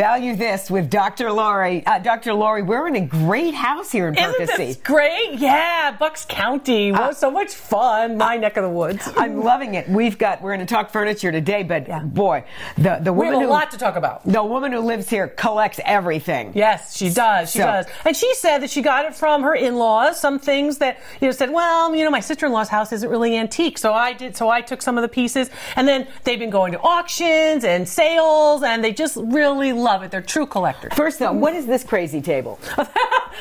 Value This with Dr. Lori. Dr. Lori, we're in a great house here in Percy. Isn't this great? Yeah, Bucks County. So much fun. My neck of the woods. I'm loving it. We're going to talk furniture today, but boy, the woman we have a lot to talk about. The woman who lives here collects everything. Yes, she does. She does. And she said that she got it from her in-laws. Some things that said, well, my sister-in-law's house isn't really antique, so I took some of the pieces, and then they've been going to auctions and sales, and they just really love it. They're true collectors. First though, what is this crazy table?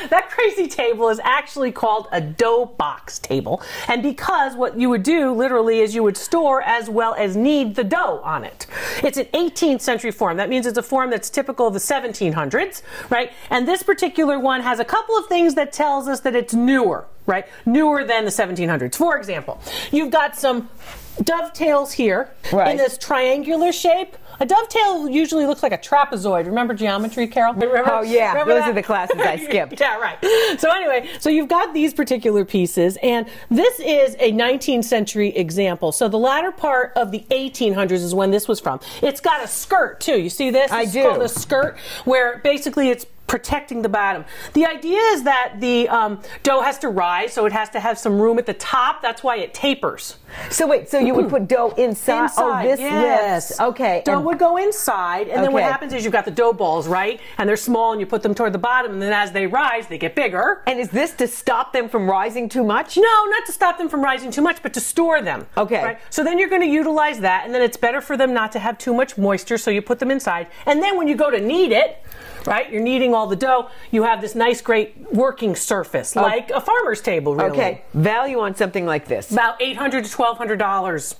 That crazy table is actually called a dough box table, and because what you would do literally is you would store as well as knead the dough on it. It's an 18th century form. That means it's a form that's typical of the 1700s, right? And this particular one has a couple of things that tells us that it's newer, right? Newer than the 1700s. For example, you've got some dovetails here in this triangular shape. A dovetail usually looks like a trapezoid. Remember geometry, Carol? Remember? Oh, yeah. Remember Those that? are the classes I skipped. Yeah, right. So anyway, so you've got these particular pieces, and this is a 19th century example. So the latter part of the 1800s is when this was from. It's got a skirt, too. You see this? It's called a skirt, where basically it's protecting the bottom. The idea is that the dough has to rise, so it has to have some room at the top. That's why it tapers. So wait, so you would put dough inside? Oh, this yes. lifts. Okay. Dough would go inside, and then what happens is you've got the dough balls, right? And they're small, and you put them toward the bottom, and then as they rise, they get bigger. And is this to stop them from rising too much? No, not to stop them from rising too much, but to store them. Okay. Right? So then you're going to utilize that, and then it's better for them not to have too much moisture, so you put them inside. And then when you go to knead it, right, you're kneading all the dough, you have this nice, great working surface, like a farmer's table, really. Okay. Value on something like this? About $800 to $1,200.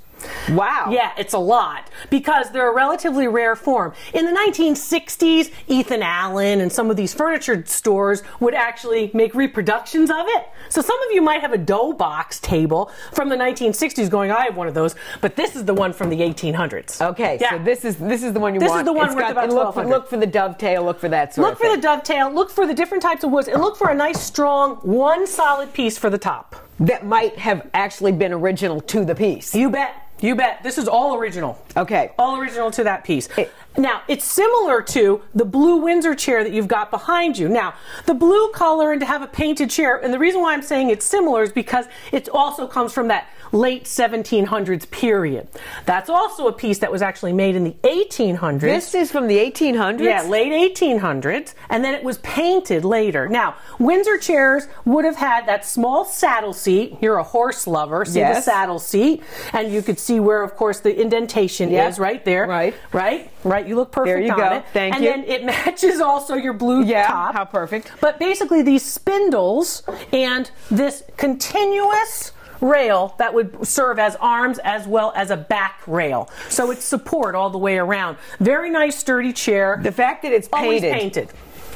Wow. Yeah, it's a lot because they're a relatively rare form. In the 1960s, Ethan Allen and some of these furniture stores would actually make reproductions of it. So some of you might have a dough box table from the 1960s going, I have one of those, but this is the one from the 1800s. Okay, so this is the one you want. This is the one worth about $1,200. Look for the dovetail, look for that sort of thing. Look for the dovetail, look for the different types of woods, and look for a nice, strong, one solid piece for the top. That might have actually been original to the piece. You bet. You bet. This is all original. Okay. All original to that piece. Now, it's similar to the blue Windsor chair that you've got behind you. Now, the blue color and to have a painted chair, and the reason why I'm saying it's similar is because it also comes from that late 1700s period. That's also a piece that was actually made in the 1800s. This is from the 1800s? Yeah, late 1800s, and then it was painted later. Now, Windsor chairs would have had that small saddle seat. You're a horse lover. See the saddle seat, and you could see where, of course, the indentation is right there. Right. You look perfect there you on go. it. Thank you. And then it matches also your blue top. How perfect. But basically, these spindles and this continuous rail that would serve as arms as well as a back rail. So it's support all the way around. Very nice, sturdy chair. The fact that it's painted. Always painted.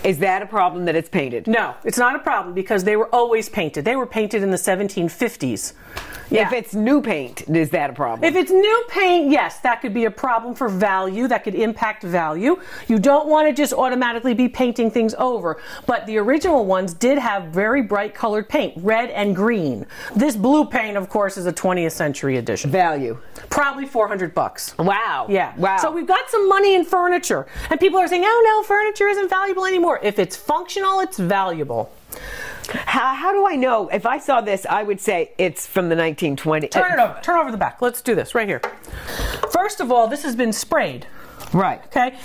Is that a problem that it's painted? No, it's not a problem because they were always painted. They were painted in the 1750s. Yeah. If it's new paint, is that a problem? If it's new paint, yes, that could be a problem for value. That could impact value. You don't want to just automatically be painting things over. But the original ones did have very bright colored paint, red and green. This blue paint, of course, is a 20th century edition. Value? Probably $400. Wow. Yeah. Wow. So we've got some money in furniture. And people are saying, oh no, furniture isn't valuable anymore. If it's functional, it's valuable. How do I know? If I saw this, I would say it's from the 1920s. Turn it over. Turn over the back. Let's do this right here. First of all, this has been sprayed. Right. Okay.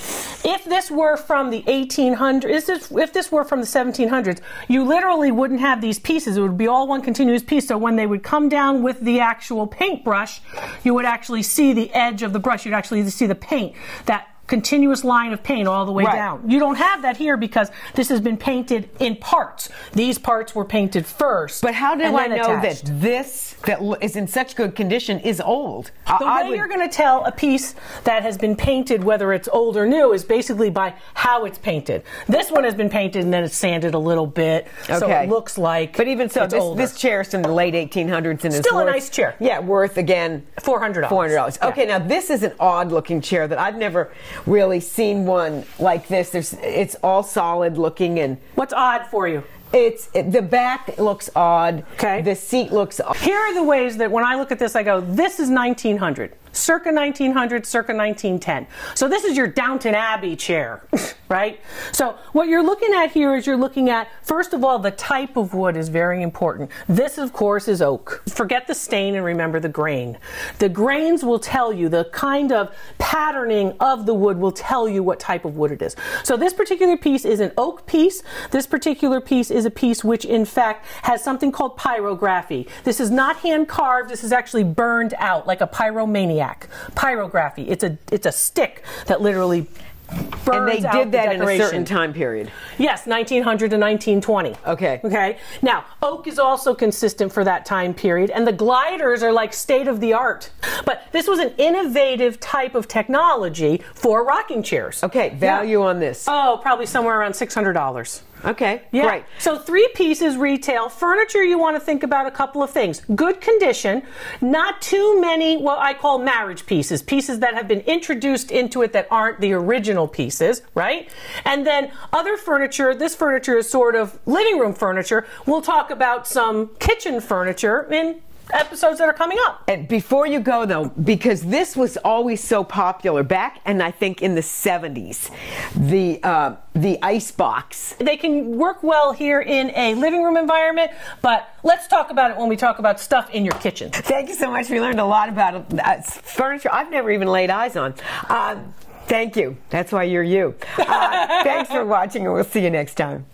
If this were from the 1800s, if this were from the 1700s, you literally wouldn't have these pieces. It would be all one continuous piece. So when they would come down with the actual paintbrush, you would actually see the edge of the brush. You'd actually see the paint. That continuous line of paint all the way down. You don't have that here because this has been painted in parts. These parts were painted first. But how do I know that this that is in such good condition is old? The way you're going to tell a piece that has been painted, whether it's old or new, is basically by how it's painted. This one has been painted and then it's sanded a little bit, so it looks like. But even so, this chair's from the late 1800s and still is a nice chair. Yeah, worth again $400. $400. Okay, now this is an odd-looking chair that I've never really seen one like this. It's all solid looking and. What's odd for you? The back looks odd. Okay. The seat looks odd. Here are the ways that when I look at this, I go, this is 1900. Circa 1900, circa 1910. So this is your Downton Abbey chair. right? So what you're looking at here is you're looking at, first of all, the type of wood is very important. This, of course, is oak. Forget the stain and remember the grain. The grains will tell you, the kind of patterning of the wood will tell you what type of wood it is. So this particular piece is an oak piece. This particular piece is a piece which, in fact, has something called pyrography. This is not hand carved. This is actually burned out like a pyromaniac. Pyrography. It's a stick that literally and they did that in a certain time period. Yes, 1900 to 1920. Okay. Okay. Now, oak is also consistent for that time period, and the gliders are like state of the art. But this was an innovative type of technology for rocking chairs. Okay. Value on this? Oh, probably somewhere around $600. Okay, yeah. Great. So 3 pieces retail. Furniture, you want to think about a couple of things. Good condition, not too many what I call marriage pieces, pieces that have been introduced into it that aren't the original pieces, right? And then other furniture, this furniture is sort of living room furniture. We'll talk about some kitchen furniture in episodes that are coming up. And before you go though, because this was always so popular back, and I think in the 70s, the ice box. They can work well here in a living room environment, but let's talk about it when we talk about stuff in your kitchen. Thank you so much. We learned a lot about furniture I've never even laid eyes on. Thank you. That's why you're you. Thanks for watching, and we'll see you next time.